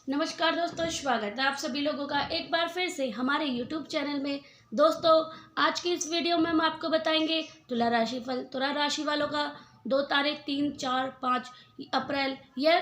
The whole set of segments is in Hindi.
नमस्कार दोस्तों, स्वागत है आप सभी लोगों का एक बार फिर से हमारे YouTube चैनल में। दोस्तों, आज की इस वीडियो में हम आपको बताएंगे तुला राशि फल। तुला राशि वालों का 2 तारीख 3, 4, 5 अप्रैल यह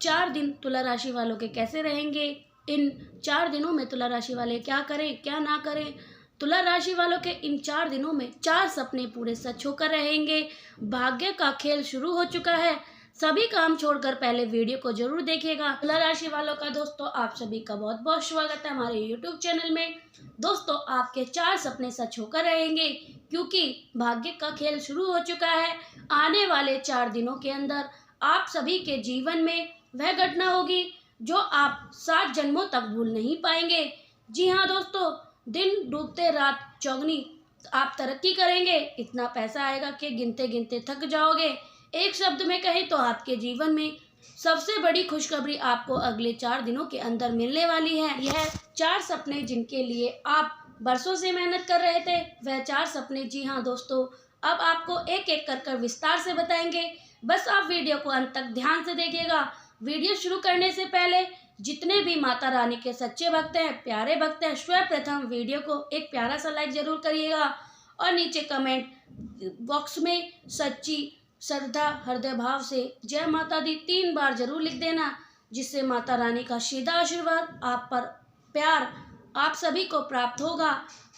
4 दिन तुला राशि वालों के कैसे रहेंगे। इन 4 दिनों में तुला राशि वाले क्या करें क्या ना करें। तुला राशि वालों के इन 4 दिनों में 4 सपने पूरे सच होकर रहेंगे। भाग्य का खेल शुरू हो चुका है। सभी काम छोड़कर पहले वीडियो को जरूर देखिएगा। तुला राशि वालों का दोस्तों आप सभी का बहुत बहुत स्वागत है हमारे YouTube चैनल में। दोस्तों, आपके 4 सपने सच होकर रहेंगे क्योंकि भाग्य का खेल शुरू हो चुका है। आने वाले 4 दिनों के अंदर आप सभी के जीवन में वह घटना होगी जो आप 7 जन्मों तक भूल नहीं पाएंगे। जी हाँ दोस्तों, दिन डूबते रात चौगनी आप तरक्की करेंगे। इतना पैसा आएगा कि गिनते गिनते थक जाओगे। एक शब्द में कहें तो आपके जीवन में सबसे बड़ी खुशखबरी आपको अगले 4 दिनों के अंदर मिलने वाली है। यह 4 सपने जिनके लिए आप बरसों से मेहनत कर रहे थे, वह 4 सपने जी हाँ दोस्तों अब आपको एक एक कर विस्तार से बताएंगे। बस आप वीडियो को अंत तक ध्यान से देखिएगा। वीडियो शुरू करने से पहले जितने भी माता रानी के सच्चे भक्त हैं, प्यारे भक्त हैं, सर्वप्रथम वीडियो को एक प्यारा सा लाइक जरूर करिएगा और नीचे कमेंट बॉक्स में सच्ची श्रद्धा हृदय भाव से जय माता दी 3 बार जरूर लिख देना, जिससे माता रानी का सीधा आशीर्वाद आप पर प्यार आप सभी को प्राप्त होगा,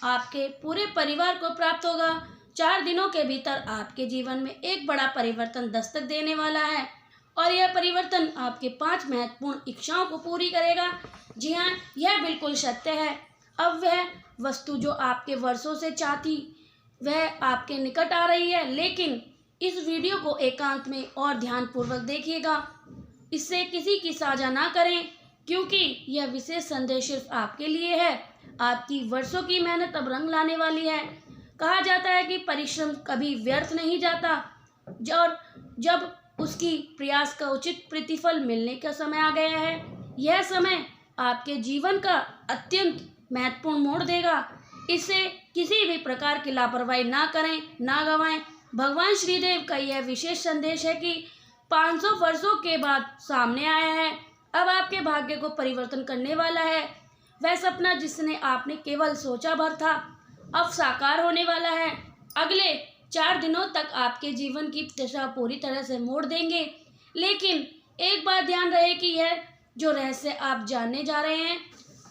आपके पूरे परिवार को प्राप्त होगा। 4 दिनों के भीतर आपके जीवन में एक बड़ा परिवर्तन दस्तक देने वाला है और यह परिवर्तन आपके 5 महत्वपूर्ण इच्छाओं को पूरी करेगा। जी हाँ, यह बिल्कुल सत्य है। अब वह वस्तु जो आपके वर्षों से चाहती वह आपके निकट आ रही है, लेकिन इस वीडियो को एकांत में और ध्यानपूर्वक देखिएगा। इससे किसी की साझा ना करें क्योंकि यह विशेष संदेश सिर्फ आपके लिए है। आपकी वर्षों की मेहनत अब रंग लाने वाली है। कहा जाता है कि परिश्रम कभी व्यर्थ नहीं जाता और जब उसकी प्रयास का उचित प्रतिफल मिलने का समय आ गया है, यह समय आपके जीवन का अत्यंत महत्वपूर्ण मोड़ देगा। इससे किसी भी प्रकार की लापरवाही ना करें, ना गंवाएं। भगवान श्रीदेव का यह विशेष संदेश है कि 500 वर्षों के बाद सामने आया है। अब आपके भाग्य को परिवर्तन करने वाला है। वह सपना जिसने आपने केवल सोचा भर था, अब साकार होने वाला है। अगले 4 दिनों तक आपके जीवन की दिशा पूरी तरह से मोड़ देंगे। लेकिन एक बात ध्यान रहे कि यह जो रहस्य आप जानने जा रहे हैं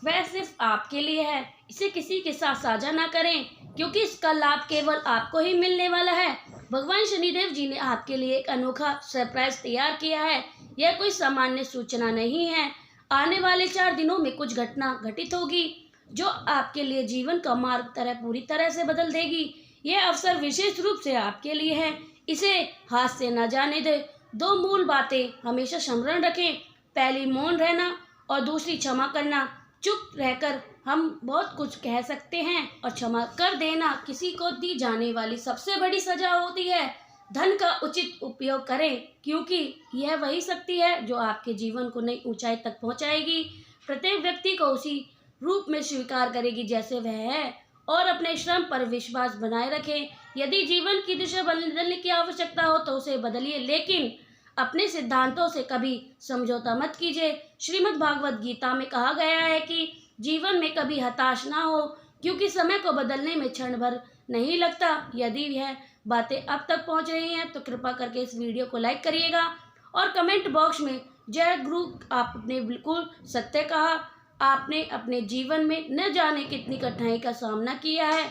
वह सिर्फ आपके लिए है। इसे किसी के साथ साझा ना करें क्योंकि इसका लाभ केवल आपको ही मिलने वाला है। भगवान शनिदेव जी ने आपके लिए एक अनोखा सरप्राइज तैयार किया है। यह कोई सामान्य सूचना नहीं है। आने वाले 4 दिनों में कुछ घटना घटित होगी जो आपके लिए जीवन का मार्ग पूरी तरह से बदल देगी। यह अवसर विशेष रूप से आपके लिए है। इसे हाथ से न जाने दे। 2 मूल बातें हमेशा स्मरण रखें। पहली मौन रहना और दूसरी क्षमा करना। चुप रहकर हम बहुत कुछ कह सकते हैं और क्षमा कर देना किसी को दी जाने वाली सबसे बड़ी सजा होती है। धन का उचित उपयोग करें क्योंकि यह वही शक्ति है जो आपके जीवन को नई ऊंचाई तक पहुंचाएगी। प्रत्येक व्यक्ति को उसी रूप में स्वीकार करेगी जैसे वह है और अपने श्रम पर विश्वास बनाए रखें। यदि जीवन की दिशा बदलने की आवश्यकता हो तो उसे बदलिए, लेकिन अपने सिद्धांतों से कभी समझौता मत कीजिए। श्रीमद् भागवत गीता में कहा गया है कि जीवन में कभी हताश ना हो क्योंकि समय को बदलने में क्षण भर नहीं लगता। यदि यह बातें अब तक पहुंच रही हैं तो कृपा करके इस वीडियो को लाइक करिएगा और कमेंट बॉक्स में जय गुरु। आपने बिल्कुल सत्य कहा। आपने अपने जीवन में न जाने कितनी कठिनाई का सामना किया है,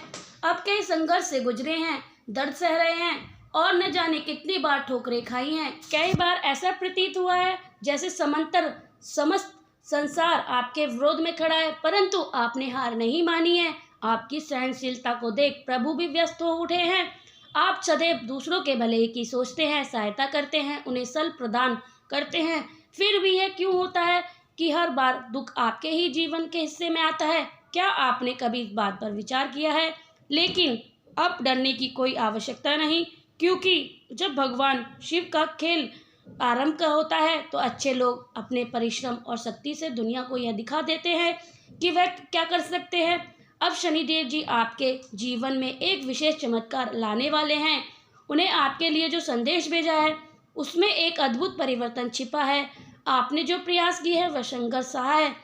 अब कई संघर्ष से गुजरे हैं, दर्द सह रहे हैं और न जाने कितनी बार ठोकरें खाई हैं। कई बार ऐसा प्रतीत हुआ है जैसे समस्त संसार आपके विरोध में खड़ा है, परंतु आपने हार नहीं मानी है। आपकी सहनशीलता को देख प्रभु भी व्यस्त हो उठे हैं। आप सदैव दूसरों के भले की सोचते हैं, सहायता करते हैं, उन्हें सल प्रदान करते हैं। फिर भी यह क्यों होता है कि हर बार दुख आपके ही जीवन के हिस्से में आता है? क्या आपने कभी इस बात पर विचार किया है? लेकिन अब डरने की कोई आवश्यकता नहीं क्योंकि जब भगवान शिव का खेल आरंभ का होता है तो अच्छे लोग अपने परिश्रम और शक्ति से दुनिया को यह दिखा देते हैं कि वह क्या कर सकते हैं। अब शनिदेव जी आपके जीवन में एक विशेष चमत्कार लाने वाले हैं। उन्हें आपके लिए जो संदेश भेजा है उसमें एक अद्भुत परिवर्तन छिपा है। आपने जो प्रयास किए है वह संघर्ष सहा है,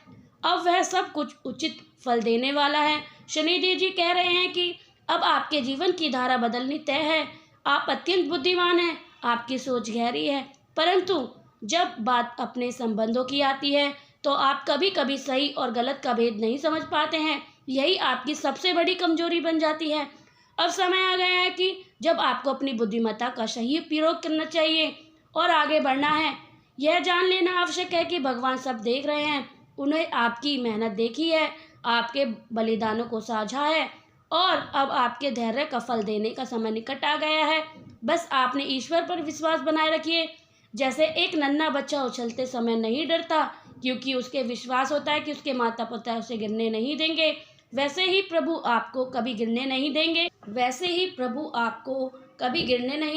अब वह सब कुछ उचित फल देने वाला है। शनिदेव जी कह रहे हैं कि अब आपके जीवन की धारा बदलनी तय है। आप अत्यंत बुद्धिमान हैं, आपकी सोच गहरी है, परंतु जब बात अपने संबंधों की आती है तो आप कभी कभी सही और गलत का भेद नहीं समझ पाते हैं। यही आपकी सबसे बड़ी कमजोरी बन जाती है। अब समय आ गया है कि जब आपको अपनी बुद्धिमत्ता का सही उपयोग करना चाहिए और आगे बढ़ना है। यह जान लेना आवश्यक है कि भगवान सब देख रहे हैं, उन्हें आपकी मेहनत देखी है, आपके बलिदानों को साझा है और अब आपके धैर्य का फल देने का समय निकट आ गया है। बस आपने ईश्वर पर विश्वास बनाए रखिए। जैसे एक नन्हा बच्चा उछलते समय नहीं डरता क्योंकि उसके विश्वास होता है कि उसके माता पिता उसे गिरने नहीं देंगे, वैसे ही प्रभु आपको कभी गिरने नहीं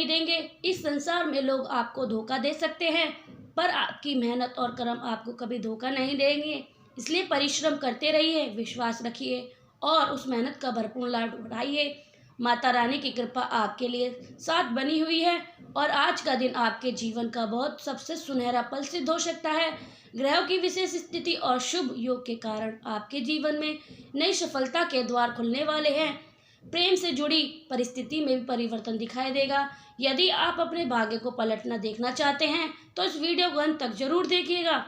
देंगे। इस संसार में लोग आपको धोखा दे सकते हैं, पर आपकी मेहनत और कर्म आपको कभी धोखा नहीं देंगे। इसलिए परिश्रम करते रहिए, विश्वास रखिए और उस मेहनत का भरपूर लाभ उठाइए। माता रानी की कृपा आपके लिए साथ बनी हुई है और आज का दिन आपके जीवन का बहुत सबसे सुनहरा पल सिद्ध हो सकता है। ग्रहों की विशेष स्थिति और शुभ योग के कारण आपके जीवन में नई सफलता के द्वार खुलने वाले हैं। प्रेम से जुड़ी परिस्थिति में भी परिवर्तन दिखाई देगा। यदि आप अपने भाग्य को पलटना देखना चाहते हैं तो इस वीडियो को अंत तक जरूर देखिएगा।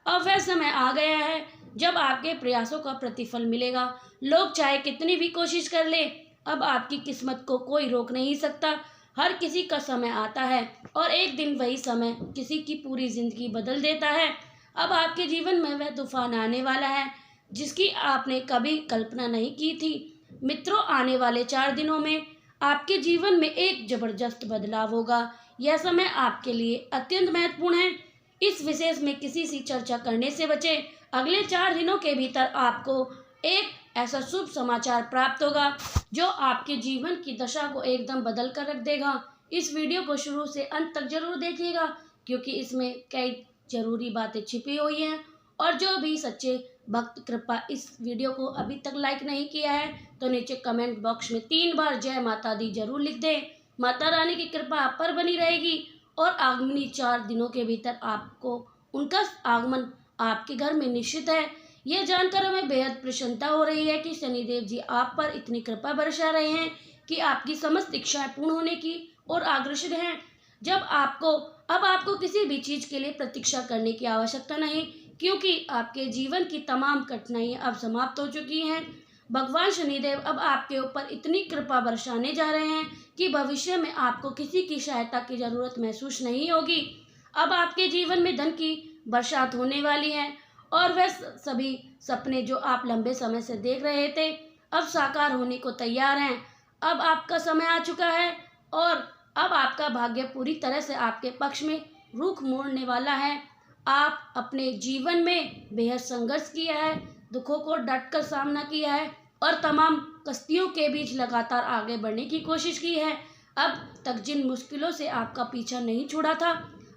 अब वह समय आ गया है जब आपके प्रयासों का प्रतिफल मिलेगा। लोग चाहे कितनी भी कोशिश कर ले, अब आपकी किस्मत को कोई रोक नहीं सकता। हर किसी का समय आता है और एक दिन वही समय किसी की पूरी जिंदगी बदल देता है। अब आपके जीवन में वह तूफान आने वाला है जिसकी आपने कभी कल्पना नहीं की थी। मित्रों, आने वाले 4 दिनों में आपके जीवन में एक जबरदस्त बदलाव होगा। यह समय आपके लिए अत्यंत महत्वपूर्ण है। इस विशेष में किसी सी चर्चा करने से बचें। अगले 4 दिनों के भीतर आपको एक ऐसा शुभ समाचार प्राप्त होगा जो आपके जीवन की दशा को एकदम बदल कर रख देगा। इस वीडियो को शुरू से अंत तक जरूर देखिएगा क्योंकि इसमें कई जरूरी बातें छिपी हुई हैं। और जो भी सच्चे भक्त कृपा इस वीडियो को अभी तक लाइक नहीं किया है तो नीचे कमेंट बॉक्स में 3 बार जय माता दी जरूर लिख दें। माता रानी की कृपा आप पर बनी रहेगी और आगामी 4 दिनों के भीतर आपको उनका आगमन आपके घर में निश्चित है। यह जानकर हमें बेहद प्रसन्नता हो रही है कि शनिदेव जी आप पर इतनी कृपा बरसा रहे हैं कि आपकी समस्त इच्छाएं पूर्ण होने की ओर अग्रसर हैं। अब आपको किसी भी चीज के लिए प्रतीक्षा करने की आवश्यकता नहीं क्योंकि आपके जीवन की तमाम कठिनाइयां अब समाप्त हो चुकी हैं। भगवान शनिदेव अब आपके ऊपर इतनी कृपा बरसाने जा रहे हैं कि भविष्य में आपको किसी की सहायता की जरूरत महसूस नहीं होगी। अब आपके जीवन में धन की बरसात होने वाली है और वह सभी सपने जो आप लंबे समय से देख रहे थे अब साकार होने को तैयार हैं। अब आपका समय आ चुका है और अब आपका भाग्य पूरी तरह से आपके पक्ष में रुख मोड़ने वाला है। आप अपने जीवन में बेहद संघर्ष किया है, दुखों को डटकर सामना किया है और तमाम कष्टियों के बीच लगातार आगे बढ़ने की कोशिश की है। अब तक जिन मुश्किलों से आपका पीछा नहीं छोड़ा था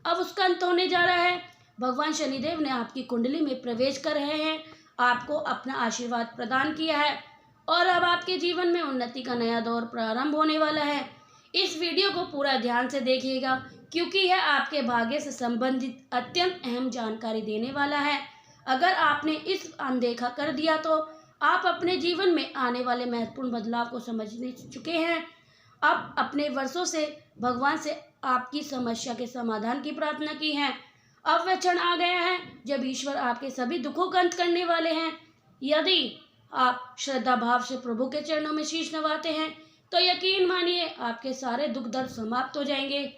अब उसका अंत होने जा रहा है। भगवान शनिदेव ने आपकी कुंडली में प्रवेश कर रहे हैं, आपको अपना आशीर्वाद प्रदान किया है और अब आपके जीवन में उन्नति का नया दौर प्रारंभ होने वाला है। इस वीडियो को पूरा ध्यान से देखिएगा क्योंकि यह आपके भाग्य से संबंधित अत्यंत अहम जानकारी देने वाला है। अगर आपने इस अनदेखा कर दिया तो आप अपने जीवन में आने वाले महत्वपूर्ण बदलाव को समझने चुके हैं। अब अपने वर्षों से भगवान से आपकी समस्या के समाधान की प्रार्थना की है। अब वह क्षण आ गया है जब ईश्वर आपके सभी दुखों का अंत करने वाले हैं। यदि आप श्रद्धा भाव से प्रभु के चरणों में शीश नवाते हैं तो यकीन मानिए आपके सारे दुख दर्द समाप्त हो जाएंगे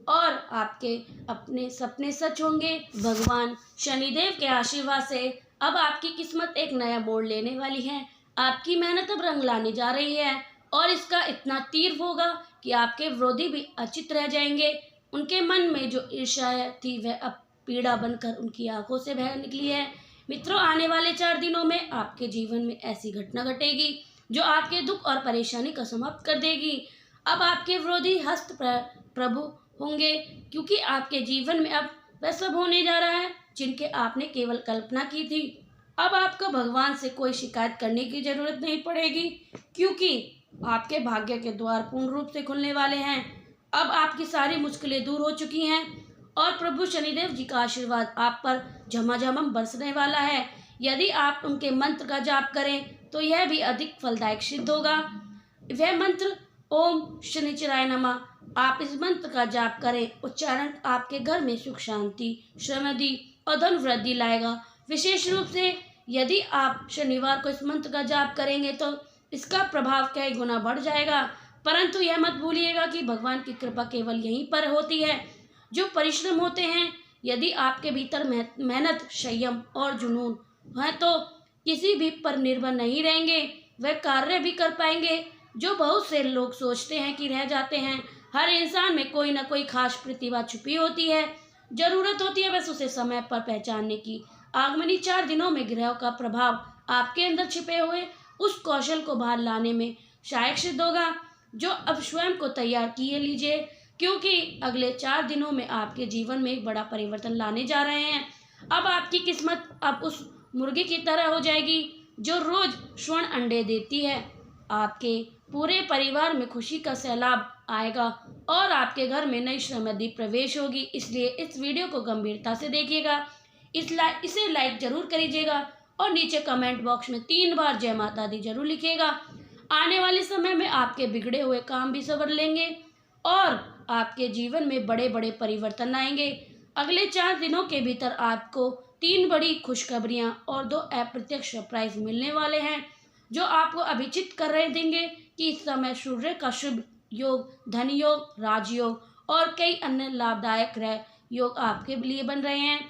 और आपके अपने सपने सच होंगे। भगवान शनिदेव के आशीर्वाद से अब आपकी किस्मत एक नया मोड़ लेने वाली है। आपकी मेहनत अब रंग लाने जा रही है और इसका इतना तीव्र होगा कि आपके विरोधी भी अचित रह जाएंगे। उनके मन में जो ईर्ष्या थी वह अब पीड़ा बनकर उनकी आंखों से बह निकली है। मित्रों, आने वाले 4 दिनों में आपके जीवन में ऐसी घटना घटेगी जो आपके दुख और परेशानी का समाप्त कर देगी। अब आपके विरोधी हस्त प्रभु होंगे क्योंकि आपके जीवन में अब वह सब होने जा रहा है जिनके आपने केवल कल्पना की थी। अब आपको भगवान से कोई शिकायत करने की जरूरत नहीं पड़ेगी क्योंकि आपके भाग्य के द्वार पूर्ण रूप से खुलने वाले हैं। अब आपकी सारी मुश्किलें दूर हो चुकी हैं और प्रभु शनिदेव जी का आशीर्वाद आप पर झमाझम बरसने वाला है। यदि आप उनके मंत्र का जाप करें तो यह भी अधिक फलदायक सिद्ध होगा। वह मंत्र ओम शनिचराय नमः। आप इस मंत्र का जाप करें, उच्चारण आपके घर में सुख शांति, समृद्धि और धन वृद्धि लाएगा। विशेष रूप से यदि आप शनिवार को इस मंत्र का जाप करेंगे तो इसका प्रभाव कई गुना बढ़ जाएगा। परंतु यह मत भूलिएगा कि भगवान की कृपा केवल यहीं पर होती है। जो परिश्रम होते हैं, यदि आपके भीतर मेहनत, संयम और जुनून है तो किसी भी पर निर्भर नहीं रहेंगे, वह कार्य भी कर पाएंगे जो बहुत से लोग सोचते हैं कि रह जाते हैं। हर इंसान में कोई ना कोई खास प्रतिभा छुपी होती है, जरूरत होती है बस उसे समय पर पहचानने की। आगामी 4 दिनों में ग्रहों का प्रभाव आपके अंदर छिपे हुए उस कौशल को बाहर लाने में सहायक सिद्ध होगा, जो अब स्वयं को तैयार किए लीजिए, क्योंकि अगले 4 दिनों में आपके जीवन में एक बड़ा परिवर्तन लाने जा रहे हैं। अब आपकी किस्मत अब उस मुर्गी की तरह हो जाएगी जो रोज स्वर्ण अंडे देती है। आपके पूरे परिवार में खुशी का सैलाब आएगा और आपके घर में नई समृद्धि प्रवेश होगी। इसलिए इस वीडियो को गंभीरता से देखिएगा, इसे लाइक जरूर करिएगा और नीचे कमेंट बॉक्स में 3 बार जय माता दी जरूर लिखिएगा। आने वाले समय में आपके बिगड़े हुए काम भी संवर लेंगे और आपके जीवन में बड़े बड़े परिवर्तन आएंगे। अगले 4 दिनों के भीतर आपको 3 बड़ी खुशखबरियां और 2 अप्रत्यक्ष सरप्राइज मिलने वाले हैं, जो आपको अभिचित कर रहे देंगे कि इस समय सूर्य का शुभ योग, धन योग, राजयोग और कई अन्य लाभदायक ग्रह योग आपके लिए बन रहे हैं,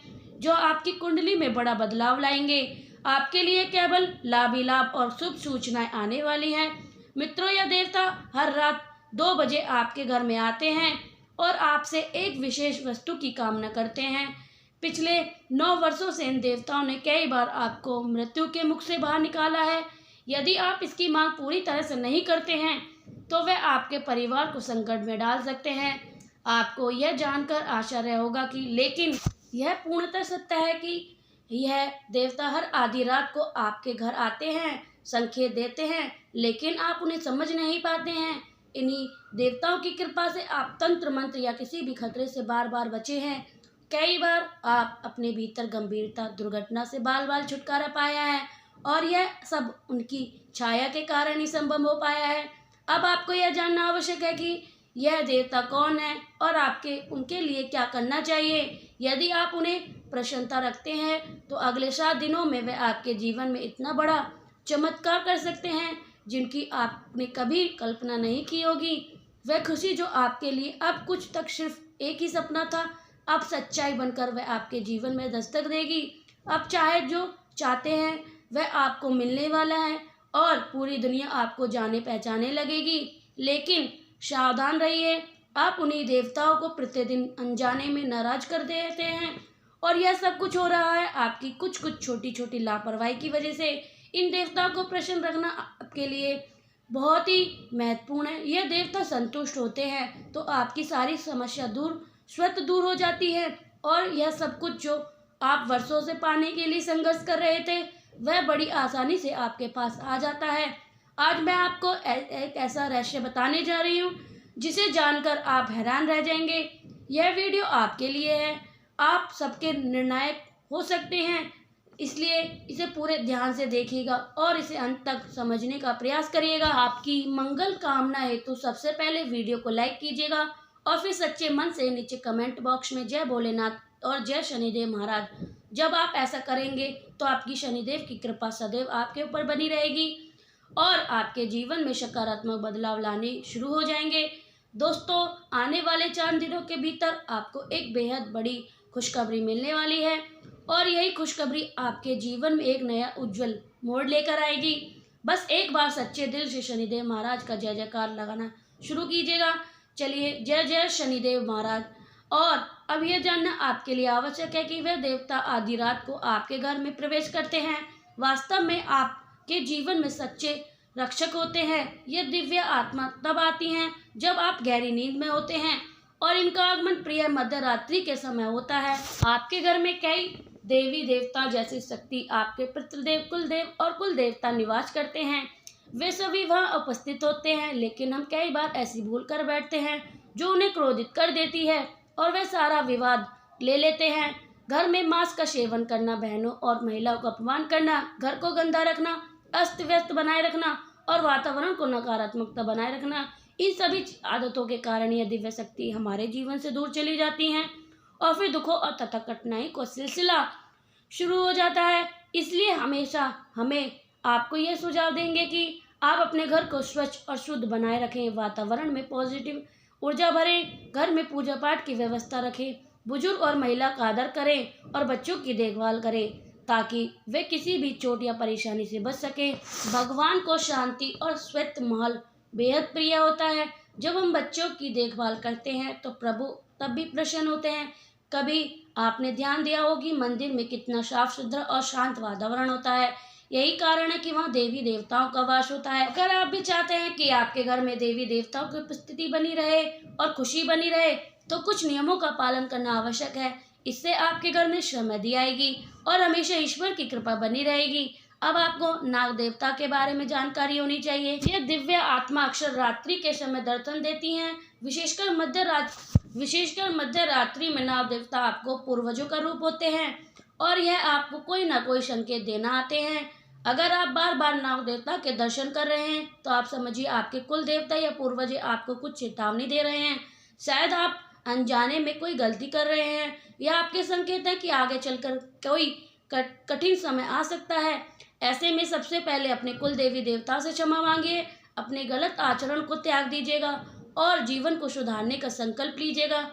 जो आपकी कुंडली में बड़ा बदलाव लाएंगे। आपके लिए केवल लाभ ही लाभ और शुभ सूचनाएं आने वाली हैं। मित्रों, यह देवता हर रात 2 बजे आपके घर में आते हैं और आपसे एक विशेष वस्तु की कामना करते हैं। पिछले 9 वर्षों से इन देवताओं ने कई बार आपको मृत्यु के मुख से बाहर निकाला है। यदि आप इसकी मांग पूरी तरह से नहीं करते हैं तो वह आपके परिवार को संकट में डाल सकते हैं। आपको यह जानकर आश्चर्य होगा कि लेकिन यह पूर्णतः सत्य है कि यह देवता हर आधी रात को आपके घर आते हैं, संकेत देते हैं, लेकिन आप उन्हें समझ नहीं पाते हैं। इन्हीं देवताओं की कृपा से आप तंत्र मंत्र या किसी भी खतरे से बार बार बचे हैं। कई बार आप अपने भीतर गंभीरता दुर्घटना से बाल बाल छुटकारा पाया है और यह सब उनकी छाया के कारण ही संभव हो पाया है। अब आपको यह जानना आवश्यक है कि यह देवता कौन है और आपके उनके लिए क्या करना चाहिए। यदि आप उन्हें प्रसन्नता रखते हैं तो अगले 7 दिनों में वह आपके जीवन में इतना बड़ा चमत्कार कर सकते हैं जिनकी आपने कभी कल्पना नहीं की होगी। वह खुशी जो आपके लिए अब कुछ तक सिर्फ एक ही सपना था, अब सच्चाई बनकर वह आपके जीवन में दस्तक देगी। अब चाहे जो चाहते हैं वह आपको मिलने वाला है और पूरी दुनिया आपको जाने पहचाने लगेगी। लेकिन सावधान रहिए, आप उन्हीं देवताओं को प्रतिदिन अनजाने में नाराज कर देते हैं और यह सब कुछ हो रहा है आपकी कुछ छोटी छोटी लापरवाही की वजह से। इन देवताओं को प्रसन्न रखना आपके लिए बहुत ही महत्वपूर्ण है। यह देवता संतुष्ट होते हैं तो आपकी सारी समस्या स्वतः दूर हो जाती है और यह सब कुछ जो आप वर्षों से पाने के लिए संघर्ष कर रहे थे वह बड़ी आसानी से आपके पास आ जाता है। आज मैं आपको एक ऐसा रहस्य बताने जा रही हूँ जिसे जानकर आप हैरान रह जाएंगे। यह वीडियो आपके लिए है, आप सबके निर्णायक हो सकते हैं, इसलिए इसे पूरे ध्यान से देखिएगा और इसे अंत तक समझने का प्रयास करिएगा। आपकी मंगल कामना है तो सबसे पहले वीडियो को लाइक कीजिएगा और फिर सच्चे मन से नीचे कमेंट बॉक्स में जय भोलेनाथ और जय शनिदेव महाराज। जब आप ऐसा करेंगे तो आपकी शनिदेव की कृपा सदैव आपके ऊपर बनी रहेगी और आपके जीवन में सकारात्मक बदलाव लाने शुरू हो जाएंगे। दोस्तों, आने वाले 4 दिनों के भीतर आपको एक बेहद बड़ी खुशखबरी मिलने वाली है और यही खुशखबरी आपके जीवन में एक नया उज्जवल मोड़ लेकर आएगी। बस एक बार सच्चे दिल से शनिदेव महाराज का जय जयकार लगाना शुरू कीजिएगा। चलिए, जय जय शनिदेव महाराज। और अब यह जानना आपके लिए आवश्यक है कि वह देवता आधी रात को आपके घर में प्रवेश करते हैं। वास्तव में आपके जीवन में सच्चे रक्षक होते हैं। ये दिव्य आत्मा तब आती हैं जब आप गहरी नींद में होते हैं और इनका आगमन प्रिय मध्य रात्रि के समय होता है। आपके घर में कई देवी देवता जैसे शक्ति, आपके पितृदेव, कुलदेव और कुल देवता निवास करते हैं। वे सभी वहाँ उपस्थित होते हैं, लेकिन हम कई बार ऐसी भूल कर बैठते हैं जो उन्हें क्रोधित कर देती है। और वे सारा विवाद ले लेते हैं। घर में मांस का सेवन करना, बहनों और महिलाओं का अपमान करना, घर को गंदा रखना, अस्त व्यस्त बनाए रखना और वातावरण को नकारात्मकता बनाए रखना, इन सभी आदतों के कारण यह दिव्य शक्ति हमारे जीवन से दूर चली जाती हैं और फिर दुखों और तथा कठिनाई को सिलसिला शुरू हो जाता है। इसलिए हमेशा हमें आपको ये सुझाव देंगे कि आप अपने घर को स्वच्छ और शुद्ध बनाए रखें, वातावरण में पॉजिटिव ऊर्जा भरें, घर में पूजा पाठ की व्यवस्था रखें, बुजुर्ग और महिला का आदर करें और बच्चों की देखभाल करें ताकि वे किसी भी चोट या परेशानी से बच सकें। भगवान को शांति और श्वेत महल बेहद प्रिय होता है। जब हम बच्चों की देखभाल करते हैं तो प्रभु तब भी प्रसन्न होते हैं। कभी आपने ध्यान दिया हो कि मंदिर में कितना साफ सुथरा और शांत वातावरण होता है। यही कारण है कि वहाँ देवी देवताओं का वास होता है। अगर आप भी चाहते हैं कि आपके घर में देवी देवताओं की उपस्थिति बनी रहे और खुशी बनी रहे तो कुछ नियमों का पालन करना आवश्यक है। इससे आपके घर में समृद्धि आएगी और हमेशा ईश्वर की कृपा बनी रहेगी। अब आपको नाग देवता के बारे में जानकारी होनी चाहिए। यह दिव्य आत्मा अक्सर रात्रि के समय दर्शन देती हैं। विशेषकर मध्य रात्रि में नाग देवता आपको पूर्वजों का रूप होते हैं और यह आपको कोई ना कोई संकेत देना आते हैं। अगर आप बार बार नाग देवता के दर्शन कर रहे हैं तो आप समझिए आपके कुल देवता या पूर्वज आपको कुछ चेतावनी दे रहे हैं। शायद आप अनजाने में कोई गलती कर रहे हैं या आपके संकेत है कि आगे चलकर कोई कठिन समय आ सकता है। ऐसे में सबसे पहले अपने कुल देवी देवता से क्षमा मांगिए, अपने गलत आचरण को त्याग दीजिएगा और जीवन को सुधारने का संकल्प लीजिएगा।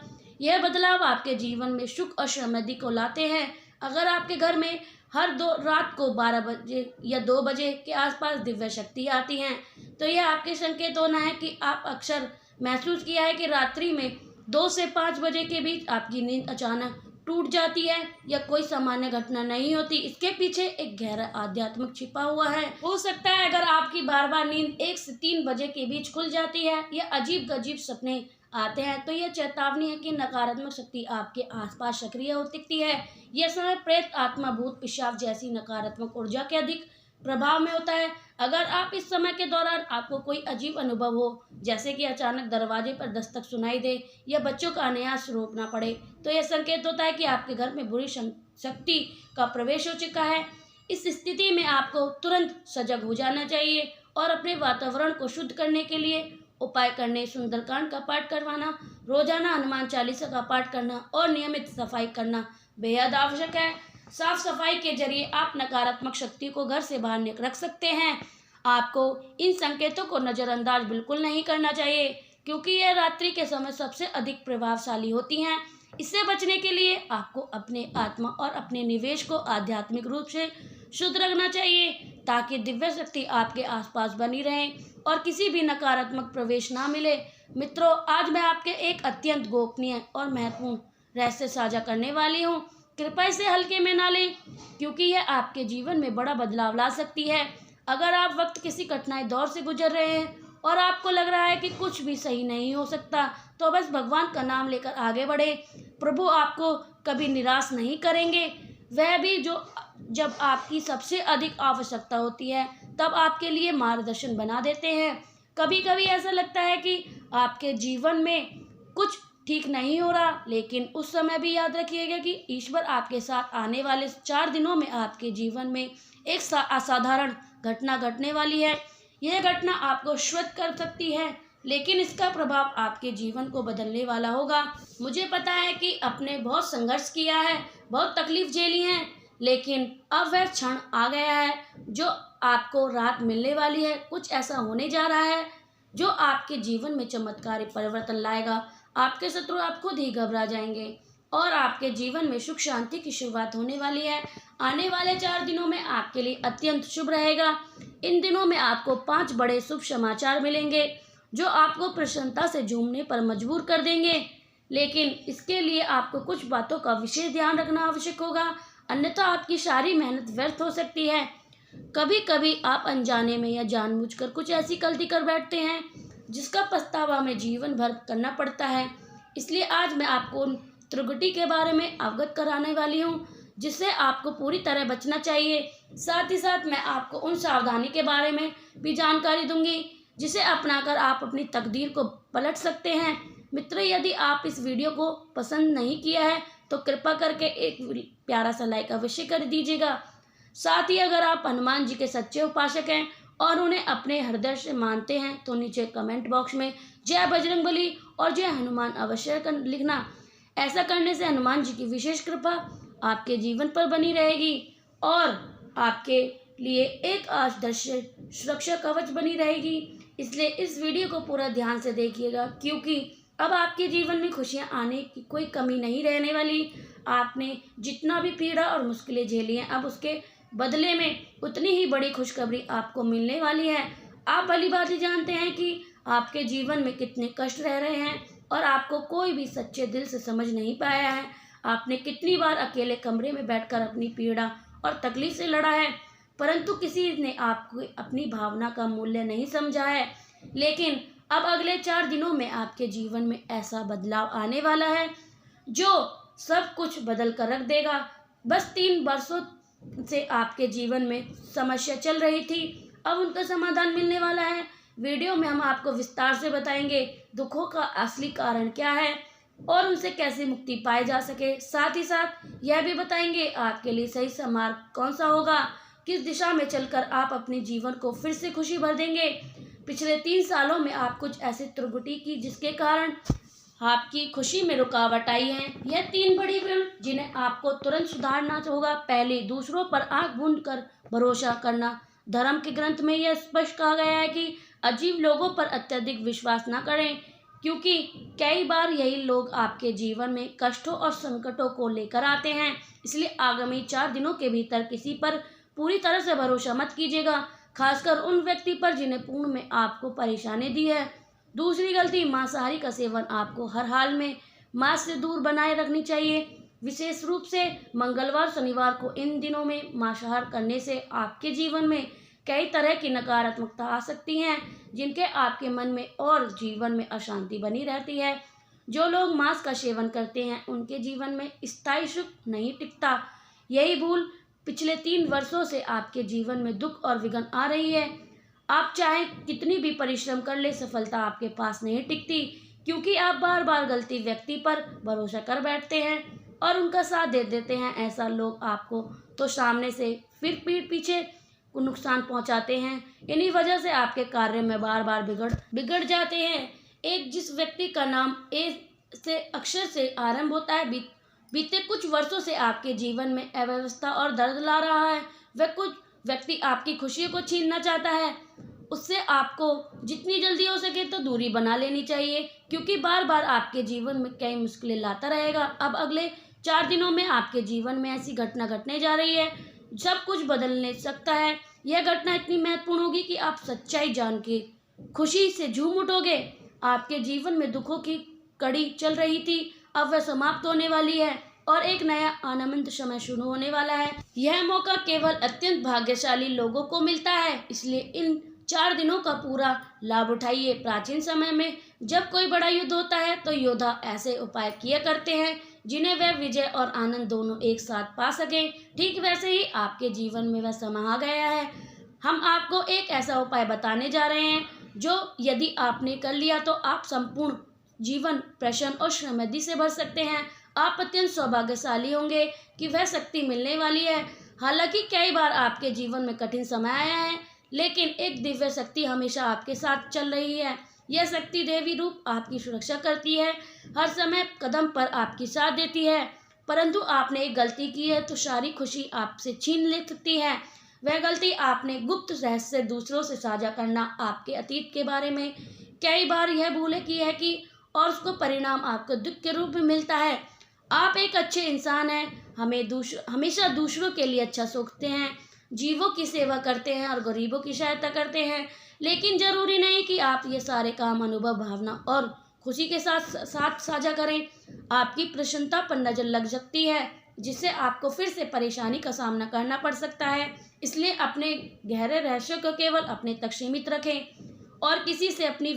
यह बदलाव आपके जीवन में सुख और समृद्धि को लाते हैं। अगर आपके घर में हर रात को 12 बजे या 2 बजे के आसपास दिव्य शक्ति आती हैं तो यह आपके संकेत होना है कि आप अक्सर महसूस किया है कि रात्रि में 2 से 5 बजे के बीच आपकी नींद अचानक टूट जाती है या कोई सामान्य घटना नहीं होती। इसके पीछे एक गहरा आध्यात्मिक छिपा हुआ है। हो सकता है अगर आपकी बार बार नींद 1 से 3 बजे के बीच खुल जाती है या अजीब गजीब सपने आते हैं तो यह चेतावनी है कि नकारात्मक शक्ति आपके आसपास सक्रिय हो सकती है। यह समय प्रेत, आत्मा, भूत, पिशाच जैसी नकारात्मक ऊर्जा के अधिक प्रभाव में होता है। अगर आप इस समय के दौरान आपको कोई अजीब अनुभव हो, जैसे कि अचानक दरवाजे पर दस्तक सुनाई दे या बच्चों का अनायास रोकना पड़े, तो यह संकेत होता है कि आपके घर में बुरी शक्ति का प्रवेश हो चुका है। इस स्थिति में आपको तुरंत सजग हो जाना चाहिए और अपने वातावरण को शुद्ध करने के लिए उपाय करने, सुंदरकांड का पाठ करवाना, रोजाना हनुमान चालीसा का पाठ करना और नियमित सफाई करना बेहद आवश्यक है। साफ सफाई के जरिए आप नकारात्मक शक्ति को घर से बाहर रख सकते हैं। आपको इन संकेतों को नज़रअंदाज बिल्कुल नहीं करना चाहिए क्योंकि यह रात्रि के समय सबसे अधिक प्रभावशाली होती हैं। इससे बचने के लिए आपको अपने आत्मा और अपने निवेश को आध्यात्मिक रूप से शुद्ध रखना चाहिए ताकि दिव्य शक्ति आपके आसपास बनी रहे और किसी भी नकारात्मक प्रवेश ना मिले। मित्रों, आज मैं आपके एक अत्यंत गोपनीय और महत्वपूर्ण रहस्य साझा करने वाली हूँ। कृपया इसे हल्के में ना लें क्योंकि यह आपके जीवन में बड़ा बदलाव ला सकती है। अगर आप वक्त किसी कठिनाई दौर से गुजर रहे हैं और आपको लग रहा है कि कुछ भी सही नहीं हो सकता तो बस भगवान का नाम लेकर आगे बढ़े। प्रभु आपको कभी निराश नहीं करेंगे, वह भी जब आपकी सबसे अधिक आवश्यकता होती है तब आपके लिए मार्गदर्शन बना देते हैं। कभी कभी ऐसा लगता है कि आपके जीवन में कुछ ठीक नहीं हो रहा, लेकिन उस समय भी याद रखिएगा कि ईश्वर आपके साथ आने वाले 4 दिनों में आपके जीवन में एक असाधारण घटना घटने वाली है। यह घटना आपको श्वेत कर सकती है लेकिन इसका प्रभाव आपके जीवन को बदलने वाला होगा। मुझे पता है कि आपने बहुत संघर्ष किया है, बहुत तकलीफ झेली है, लेकिन अब वह क्षण आ गया है जो आपको राहत मिलने वाली है। कुछ ऐसा होने जा रहा है जो आपके जीवन में चमत्कारी परिवर्तन लाएगा। आपके शत्रु आप खुद ही घबरा जाएंगे और आपके जीवन में सुख शांति की शुरुआत होने वाली है। आने वाले 4 दिनों में आपके लिए अत्यंत शुभ रहेगा। इन दिनों में आपको 5 बड़े शुभ समाचार मिलेंगे जो आपको प्रसन्नता से झूमने पर मजबूर कर देंगे, लेकिन इसके लिए आपको कुछ बातों का विशेष ध्यान रखना आवश्यक होगा, अन्यथा आपकी सारी मेहनत व्यर्थ हो सकती है। कभी कभी आप अनजाने में या जानबूझकर कुछ ऐसी गलती कर बैठते हैं जिसका पछतावा हमें जीवन भर करना पड़ता है। इसलिए आज मैं आपको उन त्रुटि के बारे में अवगत कराने वाली हूँ जिससे आपको पूरी तरह बचना चाहिए। साथ ही साथ मैं आपको उन सावधानी के बारे में भी जानकारी दूंगी जिसे अपनाकर आप अपनी तकदीर को पलट सकते हैं। मित्रों, यदि आप इस वीडियो को पसंद नहीं किया है तो कृपा करके एक प्यारा सा लाइक अवश्य कर दीजिएगा। साथ ही अगर आप हनुमान जी के सच्चे उपासक हैं और उन्हें अपने हृदय से मानते हैं तो नीचे कमेंट बॉक्स में जय बजरंगबली और जय हनुमान अवश्य लिखना। ऐसा करने से हनुमान जी की विशेष कृपा आपके जीवन पर बनी रहेगी और आपके लिए एक आदर्श सुरक्षा कवच बनी रहेगी। इसलिए इस वीडियो को पूरा ध्यान से देखिएगा, क्योंकि अब आपके जीवन में खुशियां आने की कोई कमी नहीं रहने वाली। आपने जितना भी पीड़ा और मुश्किलें झेली हैं, अब उसके बदले में उतनी ही बड़ी खुशखबरी आपको मिलने वाली है। आप भली भांति जानते हैं कि आपके जीवन में कितने कष्ट रह रहे हैं और आपको कोई भी सच्चे दिल से समझ नहीं पाया है। आपने कितनी बार अकेले कमरे में बैठकर अपनी पीड़ा और तकलीफ से लड़ा है, परंतु किसी ने आपको अपनी भावना का मूल्य नहीं समझा है। लेकिन अब अगले 4 दिनों में आपके जीवन में ऐसा बदलाव आने वाला है जो सब कुछ बदल कर रख देगा। बस 3 वर्षों से आपके जीवन में समस्या चल रही थी, अब उनका समाधान मिलने वाला है। वीडियो में हम आपको विस्तार से बताएंगे दुखों का असली कारण क्या है और उनसे कैसे मुक्ति पाई जा सके। साथ ही साथ यह भी बताएंगे आपके लिए सही मार्ग कौन सा होगा, किस दिशा में चलकर आप अपने जीवन को फिर से खुशी भर देंगे। पिछले 3 सालों में आप कुछ ऐसी त्रुटि की जिसके कारण आपकी खुशी में रुकावट आई है। यह 3 बड़ी भूल जिन्हें आपको तुरंत सुधारना होगा। पहली, दूसरों पर आंख मूंद कर भरोसा करना। धर्म के ग्रंथ में यह स्पष्ट कहा गया है कि अजीब लोगों पर अत्यधिक विश्वास न करें, क्योंकि कई बार यही लोग आपके जीवन में कष्टों और संकटों को लेकर आते हैं। इसलिए आगामी 4 दिनों के भीतर किसी पर पूरी तरह से भरोसा मत कीजिएगा, खासकर उन व्यक्ति पर जिन्हें पूर्ण में आपको परेशानी दी है। दूसरी गलती, मांसाहारी का सेवन आपको हर हाल में मांस से दूर बनाए रखनी चाहिए। विशेष रूप से मंगलवार शनिवार को इन दिनों में मांसाहार करने से आपके जीवन में कई तरह की नकारात्मकता आ सकती हैं, जिनके आपके मन में और जीवन में अशांति बनी रहती है। जो लोग मांस का सेवन करते हैं उनके जीवन में स्थायी सुख नहीं टिकता। यही भूल पिछले 3 वर्षों से आपके जीवन में दुख और विघ्न आ रही है। आप चाहे कितनी भी परिश्रम कर ले, सफलता आपके पास नहीं टिकती, क्योंकि आप बार बार गलती व्यक्ति पर भरोसा कर बैठते हैं और उनका साथ दे देते हैं। ऐसा लोग आपको तो सामने से फिर पीठ पीछे को नुकसान पहुंचाते हैं। इन्हीं वजह से आपके कार्य में बार बार बिगड़ जाते हैं। एक जिस व्यक्ति का नाम ए से अक्षर से आरंभ होता है, बीते कुछ वर्षों से आपके जीवन में अव्यवस्था और दर्द ला रहा है। वह कुछ व्यक्ति आपकी खुशियों को छीनना चाहता है। उससे आपको जितनी जल्दी हो सके तो दूरी बना लेनी चाहिए, क्योंकि बार बार आपके जीवन में कई मुश्किलें लाता रहेगा। अब अगले 4 दिनों में आपके जीवन में ऐसी घटना घटने जा रही है, सब कुछ बदलने सकता है। यह घटना इतनी महत्वपूर्ण होगी कि आप सच्चाई जान के खुशी से झूम उठोगे। आपके जीवन में दुखों की कड़ी चल रही थी, अब वह समाप्त होने वाली है और एक नया आनंद समय शुरू होने वाला है। यह मौका केवल अत्यंत भाग्यशाली लोगों को मिलता है, इसलिए इन 4 दिनों का पूरा लाभ उठाइए। प्राचीन समय में जब कोई बड़ा युद्ध होता है तो योद्धा ऐसे उपाय किया करते हैं जिन्हें वह विजय और आनंद दोनों एक साथ पा सकें। ठीक वैसे ही आपके जीवन में वह समय आ गया है। हम आपको एक ऐसा उपाय बताने जा रहे हैं जो यदि आपने कर लिया तो आप संपूर्ण जीवन प्रसन्न और समृद्धि से भर सकते हैं। आप अत्यंत सौभाग्यशाली होंगे कि वह शक्ति मिलने वाली है। हालांकि कई बार आपके जीवन में कठिन समय आया है, लेकिन एक दिव्य शक्ति हमेशा आपके साथ चल रही है। यह शक्ति देवी रूप आपकी सुरक्षा करती है, हर समय कदम पर आपकी साथ देती है। परंतु आपने एक गलती की है तो सारी खुशी आपसे छीन ले सकती है। वह गलती आपने गुप्त रहस्य दूसरों से साझा करना, आपके अतीत के बारे में कई बार यह भूलें की है कि और उसको परिणाम आपको दुख के रूप में मिलता है। आप एक अच्छे इंसान हैं, हमेशा दूसरों के लिए अच्छा सोचते हैं, जीवों की सेवा करते हैं और गरीबों की सहायता करते हैं। लेकिन जरूरी नहीं कि आप ये सारे काम अनुभव, भावना और खुशी के साथ साझा करें। आपकी प्रसन्नता पर नजर लग सकती है, जिससे आपको फिर से परेशानी का सामना करना पड़ सकता है। इसलिए अपने गहरे रहस्यों को केवल अपने तक सीमित रखें और किसी से अपनी